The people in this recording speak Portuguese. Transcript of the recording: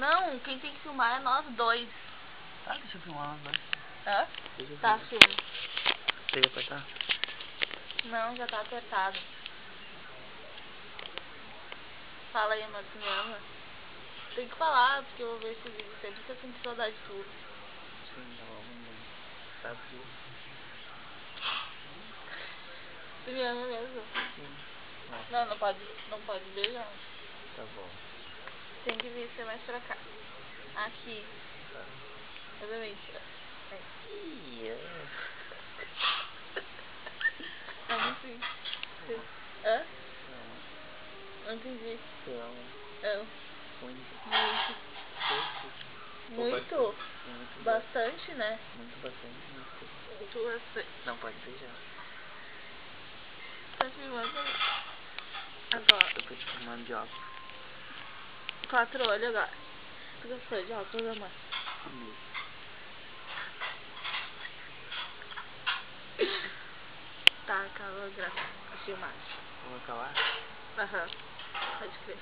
Não, quem tem que filmar é nós dois. Tá, deixa eu filmar nós dois. Hã? Deixa eu Tá, filmar. filma. Tem que apertar? Não, já tá apertado. Fala aí, amor, tu me ama? Tem que falar, porque eu vou ver esse vídeo sempre que eu sinto saudade de tudo. Sim, eu amo muito. Sabe tudo. Tu me ama mesmo? Sim. Não, não pode beijar. Tá bom. Tem que vir ser mais pra cá. Aqui. Tá. Eu também te amo. Eu não sei. Hã? Amo. Não entendi. Te amo. Amo. Muito. Muito. Muito? Muito. Bastante, né? Muito bastante, muito. Muito bastante. Não pode beijar. Tá filmando agora. Eu tô te filmando de óculos. 4 olhos agora. Tu gostou de óculos, amor? Sim. Tá, acabou a filmagem. Vou acabar? Aham. Pode crer.